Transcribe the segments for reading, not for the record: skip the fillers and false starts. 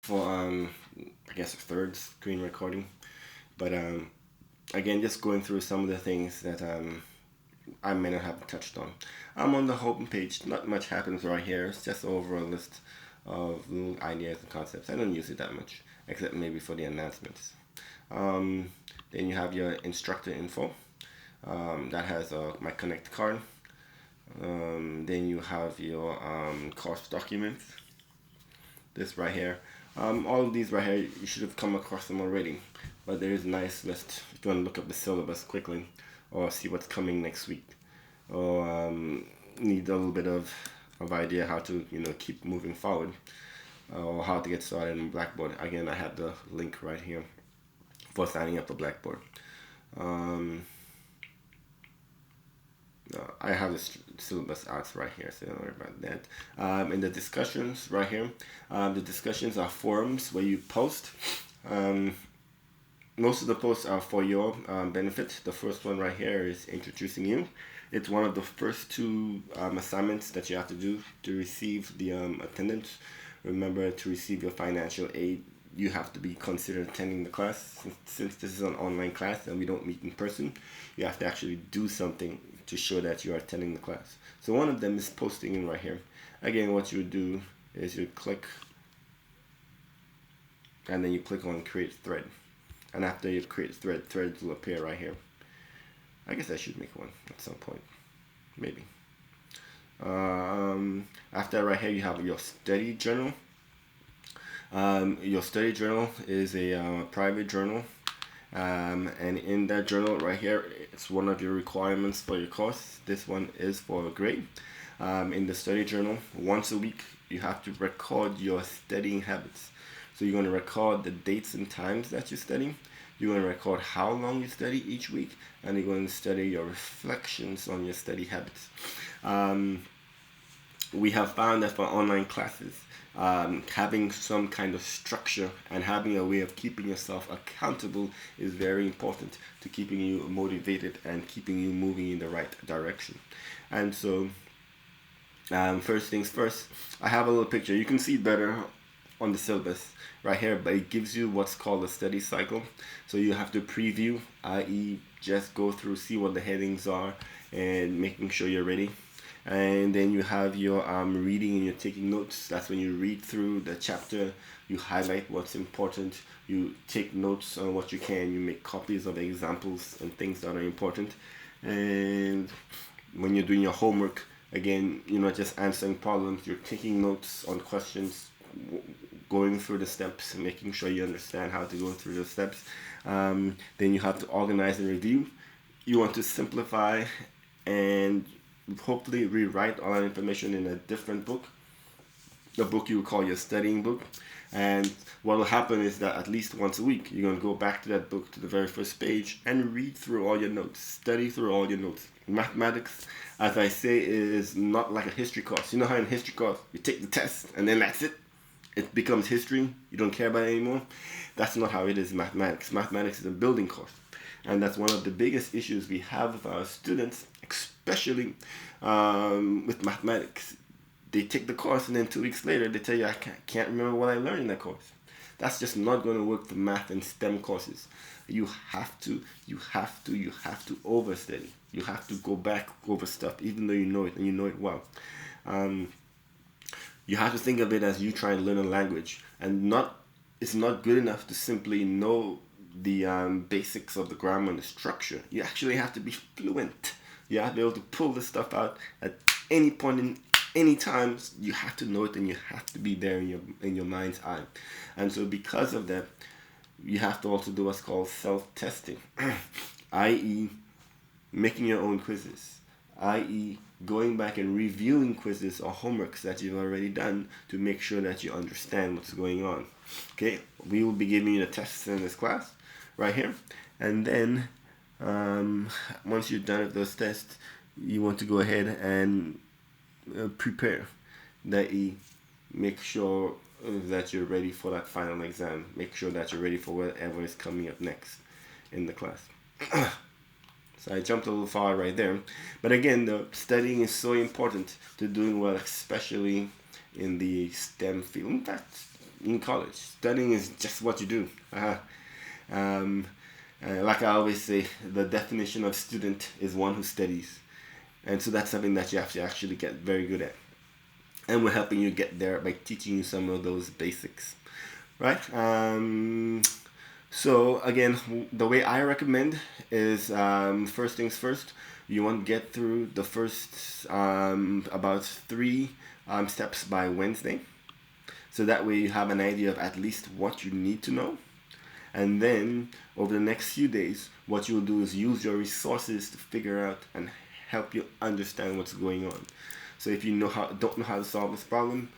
for I guess a third screen recording. But again, just going through some of the things that I may not have touched on. I'm on the home page. Not much happens right here. It's just an overall list of little ideas and concepts. I don't use it that much, except maybe for the announcements. Then you have your instructor info. That has my Connect card. Then you have your course documents. This right here. All of these right here, you should have come across them already. But there is a nice list if you want to look up the syllabus quickly or see what's coming next week. Or need a little bit of idea how to keep moving forward or how to get started in Blackboard. Again, I have the link right here for signing up for Blackboard. I have the syllabus out right here, so don't worry about that. In the discussions right here, the discussions are forums where you post. Most of the posts are for your benefit. The first one right here is introducing you. It's one of the first two assignments that you have to do to receive the attendance. Remember, to receive your financial aid, you have to be considered attending the class. Since this is an online class and we don't meet in person, you have to actually do something to show that you are attending the class. So one of them is posting in right here. Again, what you would do is you click and then you click on create thread. And after you create thread, threads will appear right here. I guess I should make one at some point, maybe. After right here, you have your study journal. Your study journal is a private journal. And in that journal right here, it's one of your requirements for your course. This one is for a grade. In the study journal, once a week, you have to record your studying habits. So you're going to record the dates and times that you study. You're going to record how long you study each week, and you're going to study your reflections on your study habits. We have found that for online classes, having some kind of structure and having a way of keeping yourself accountable is very important to keeping you motivated and keeping you moving in the right direction. And so, first things first, I have a little picture. You can see better on the syllabus right here, but it gives you what's called a study cycle. So you have to preview, i.e. just go through, see what the headings are and making sure you're ready. And then you have your reading and you're taking notes. That's when you read through the chapter, you highlight what's important, you take notes on what you can, you make copies of examples and things that are important. And when you're doing your homework, again, you're not just answering problems, you're taking notes on questions, going through the steps, making sure you understand how to go through the steps. Then you have to organize and review. You want to simplify and hopefully rewrite all that information in a different book, the book you would call your studying book. And what will happen is that at least once a week, you're going to go back to that book, to the very first page, and read through all your notes, study through all your notes. Mathematics, as I say, is not like a history course. You know how in history course, you take the test, and then that's it. It becomes history. You don't care about it anymore. That's not how it is in mathematics. Mathematics is a building course. And that's one of the biggest issues we have with our students, especially with mathematics. They take the course and then 2 weeks later they tell you, I can't remember what I learned in that course. That's just not going to work for math and STEM courses. You have to overstudy. You have to go back over stuff even though you know it and you know it well. You have to think of it as you try and learn a language, and it's not good enough to simply know the basics of the grammar and the structure. You actually have to be fluent. You have to be able to pull this stuff out at any point in any time. You have to know it, and you have to be there in your mind's eye. And so because of that, you have to also do what's called self-testing, i.e. making your own quizzes, i.e. going back and reviewing quizzes or homeworks that you've already done to make sure that you understand what's going on. Okay, we will be giving you the tests in this class right here. And then once you're done with those tests, you want to go ahead and prepare, i.e. make sure that you're ready for that final exam. Make sure that you're ready for whatever is coming up next in the class. So I jumped a little far right there. But again, the studying is so important to doing well, especially in the STEM field. In fact, in college. Studying is just what you do. Um, like I always say, the definition of student is one who studies. And so that's something that you have to actually get very good at. And we're helping you get there by teaching you some of those basics, right? So again, the way I recommend is first things first. You want to get through the first about 3 steps by Wednesday. So that way you have an idea of at least what you need to know. And then over the next few days, what you'll do is use your resources to figure out and help you understand what's going on. So if you don't know how to solve this problem,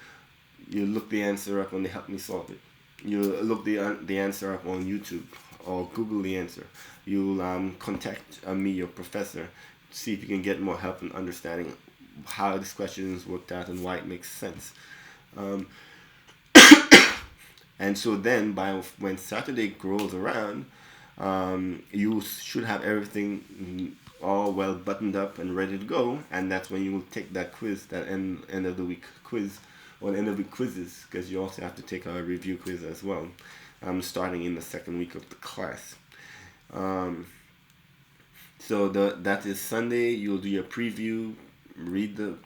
you look the answer up and they help me solve it. You look the answer up on YouTube or Google the answer. You'll contact me, your professor, see if you can get more help in understanding how this question is worked out and why it makes sense. And so then when Saturday rolls around, you should have everything all well buttoned up and ready to go, and that's when you will take that quiz, that end of the week quiz, or the end of the week quizzes, because you also have to take a review quiz as well, starting in the second week of the class. So that is Sunday. You'll do your preview,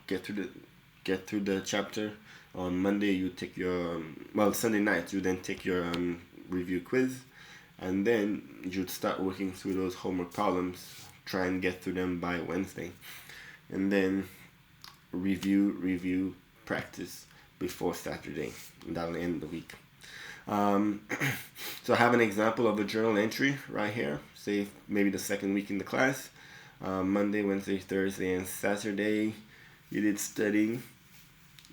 get through the chapter. On Monday you take your Sunday night you then take your review quiz, and then you'd start working through those homework problems. Try and get through them by Wednesday, and then review, practice before Saturday. That'll end the week. So I have an example of a journal entry right here. Say maybe the second week in the class, Monday, Wednesday, Thursday, and Saturday you did studying.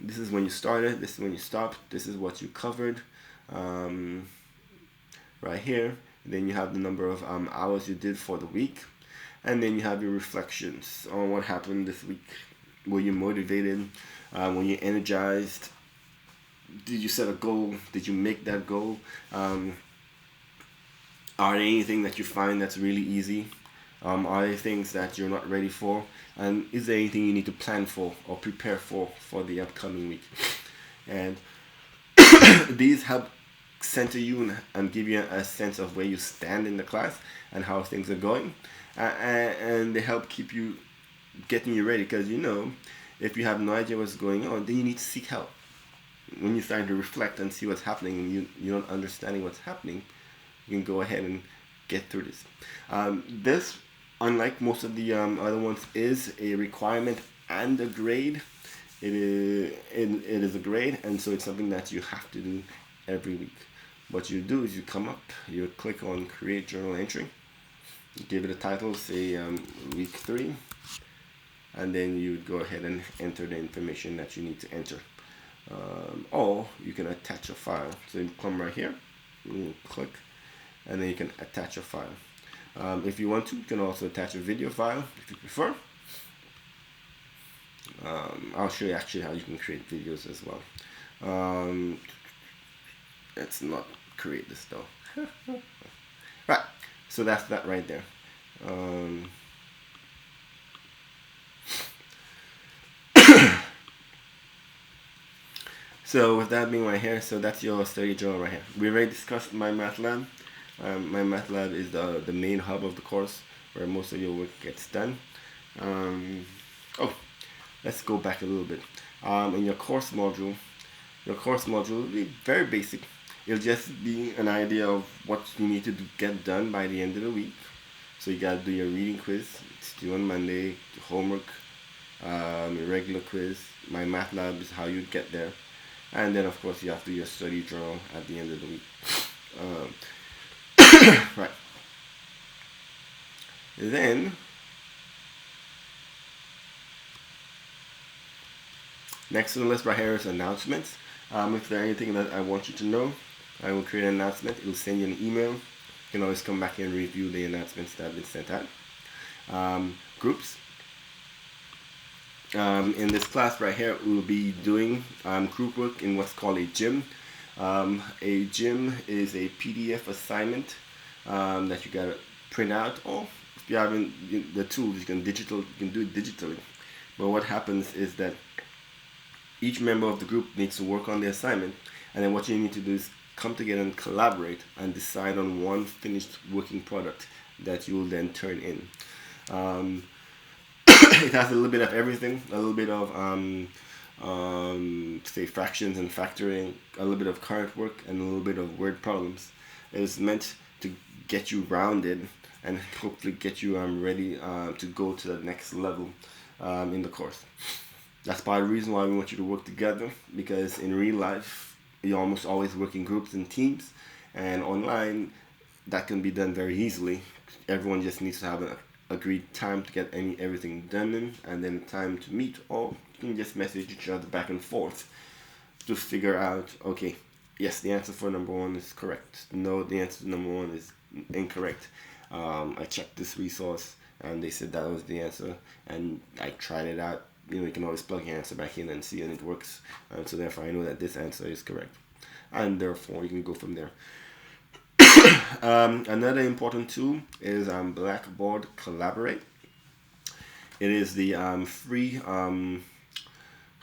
This is when you started, this is when you stopped, this is what you covered right here. Then you have the number of hours you did for the week, and then you have your reflections on what happened this week. Were you motivated? Were you energized? Did you set a goal? Did you make that goal? Are there anything that you find that's really easy? Are there things that you're not ready for? And is there anything you need to plan for or prepare for the upcoming week? And these help center you and give you a sense of where you stand in the class and how things are going. And they help keep you, getting you ready, because if you have no idea what's going on, then you need to seek help. When you're starting to reflect and see what's happening and you're not understanding what's happening, you can go ahead and get through this. This, unlike most of the other ones, is a requirement and a grade. It is a grade, and so it's something that you have to do every week. What you do is you come up, you click on Create Journal Entry, you give it a title, say week 3, and then you go ahead and enter the information that you need to enter. Or you can attach a file. So you come right here, you click, and then you can attach a file. If you want to, you can also attach a video file if you prefer. I'll show you actually how you can create videos as well. Let's not create this though. Right, so that's that right there. So with that being right here, so that's your study journal right here. We already discussed MyMathLab. MyMathLab is the main hub of the course where most of your work gets done. Let's go back a little bit. In your course module will be very basic. It'll just be an idea of what you need to get done by the end of the week. So you gotta do your reading quiz. It's due on Monday. Homework, your regular quiz. MyMathLab is how you get there. And then of course you have to do your study journal at the end of the week. Right. Then next on the list right here is announcements. If there's anything that I want you to know, I will create an announcement. It will send you an email. You can always come back and review the announcements that have been sent out. Groups. In this class right here, we will be doing group work in what's called a gym. A gym is a PDF assignment that you gotta print out, or if you haven't the tools, you can do it digitally. But what happens is that each member of the group needs to work on the assignment, And then what you need to do is come together and collaborate and decide on one finished working product that you will then turn in. It has a little bit of everything, a little bit of say fractions and factoring, a little bit of current work, and a little bit of word problems. It's meant to get you rounded and hopefully get you ready to go to the next level in the course. That's part of the reason why we want you to work together, because in real life you almost always work in groups and teams, and online that can be done very easily. Everyone just needs to have an agreed time to get everything done in, and then time to meet, or you can just message each other back and forth to figure out, okay, yes, the answer for number one is correct. No, the answer to number one is incorrect. I checked this resource and they said that was the answer, and I tried it out. You can always plug your answer back in and see, and it works. So therefore I know that this answer is correct, and therefore you can go from there. Another important tool is Blackboard Collaborate. It is the free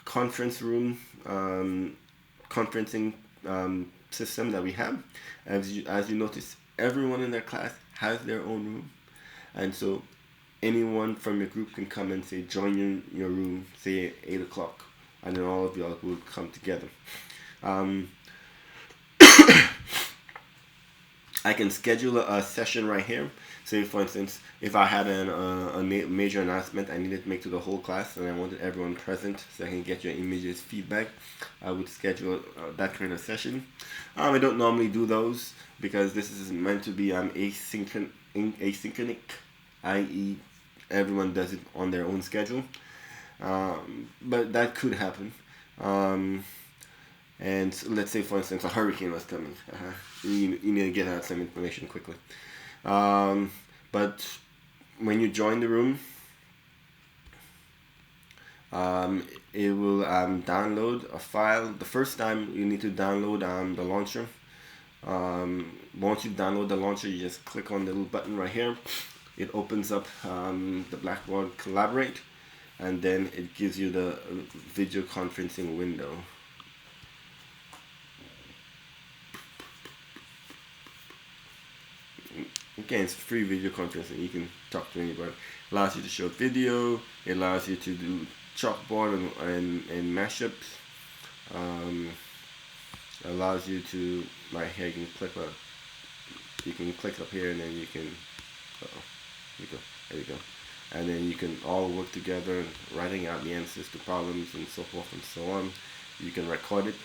conference room conferencing system that we have. As you notice, everyone in their class has their own room, and so anyone from your group can come and say join your room, say at 8 o'clock, and then all of y'all will come together. I can schedule a session right here. Say, for instance, if I had a major announcement I needed to make to the whole class and I wanted everyone present so I can get your immediate feedback, I would schedule that kind of session. I don't normally do those because this is meant to be asynchronic, i.e. everyone does it on their own schedule. But that could happen. And let's say, for instance, a hurricane was coming. You need to get out some information quickly. But when you join the room, it will download a file. The first time you need to download the launcher. Once you download the launcher, you just click on the little button right here. It opens up the Blackboard Collaborate, and then it gives you the video conferencing window. Again, it's free video conferencing. You can talk to anybody. It allows you to show video. It allows you to do chalkboard and mashups. Allows you to, right here, you can click up here, and then you can, there you go, and then you can all work together, writing out the answers to problems and so forth and so on. You can record it,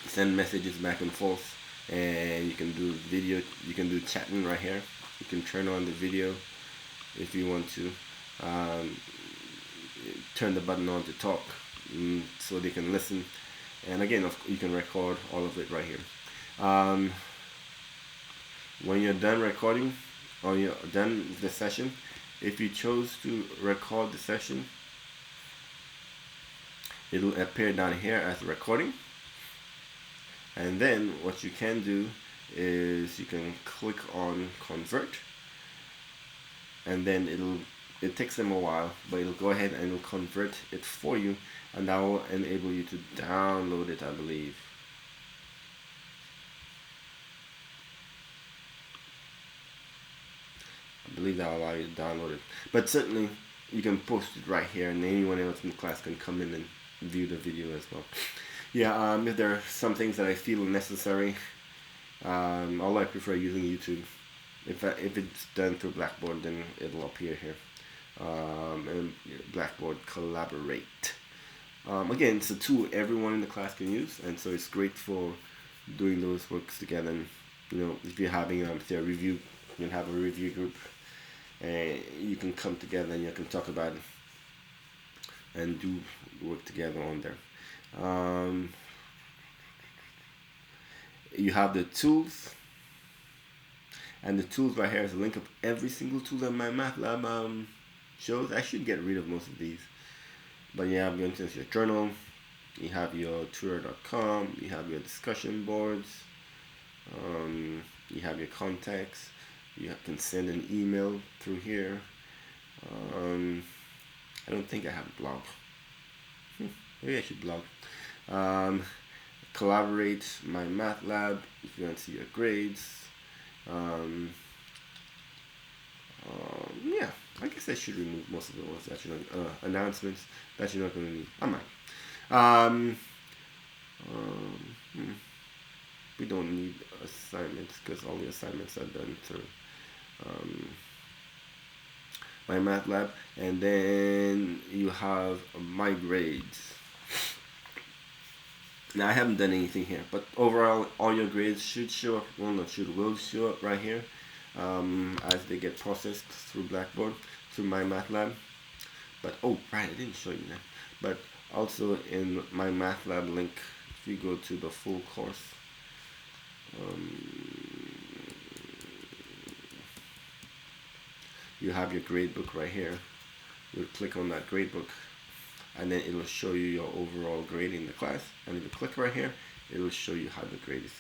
send messages back and forth, and you can do video. You can do chatting right here. You can turn on the video if you want to. Turn the button on to talk, so they can listen. And again, you can record all of it right here. When you're done recording, or you're done with the session, if you chose to record the session, it'll appear down here as recording. And then what you can do is you can click on convert, and then it takes them a while, but it'll go ahead and it'll convert it for you, and that will enable you to download it, I believe. I believe that will allow you to download it. But certainly you can post it right here, and anyone else in the class can come in and view the video as well. Yeah, if there are some things that I feel necessary, although I prefer using YouTube. If it's done through Blackboard, then it'll appear here. And Blackboard Collaborate. Again, it's a tool everyone in the class can use, and so it's great for doing those works together. And if you're having say a review, you can have a review group, and you can come together and you can talk about it and do work together on there. You have the tools, and the tools right here is a link of every single tool that MyMathLab shows. I should get rid of most of these, but you have, for instance, your journal, you have your Twitter.com, you have your discussion boards, you have your contacts, you can send an email through here. I don't think I have a blog. Maybe I should blog. Collaborate, MyMathLab, if you want to see your grades. Yeah, I guess I should remove most of the ones that you're not, announcements that you're not going to need. I might. Um, we don't need assignments because all the assignments are done through MyMathLab. And then you have my grades. Now I haven't done anything here, but overall all your grades should show up, well not should, will show up right here as they get processed through Blackboard, through MyMathLab. But oh right, I didn't show you that. But also in MyMathLab link, if you go to the full course, you have your gradebook right here. You'll click on that gradebook and then it'll show you your overall grade in the class, and if you click right here it'll show you how the grade is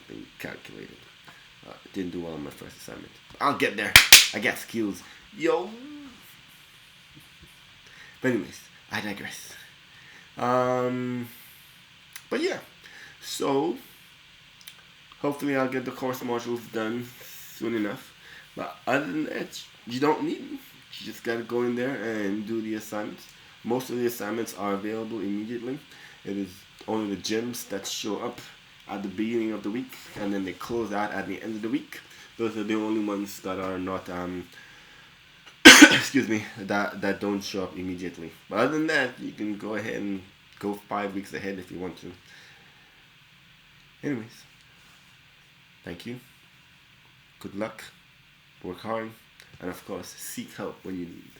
being calculated. Didn't do well on my first assignment. I'll get there. I got skills. Yo. But anyways, I digress. But yeah, so hopefully I'll get the course modules done soon enough. But other than that, you don't need them. You just gotta go in there and do the assignments. Most of the assignments are available immediately. It is only the gyms that show up at the beginning of the week and then they close out at the end of the week. Those are the only ones that are not excuse me, that don't show up immediately. But other than that, you can go ahead and go 5 weeks ahead if you want to. Anyways, thank you. Good luck. Work hard. And of course, seek help when you need.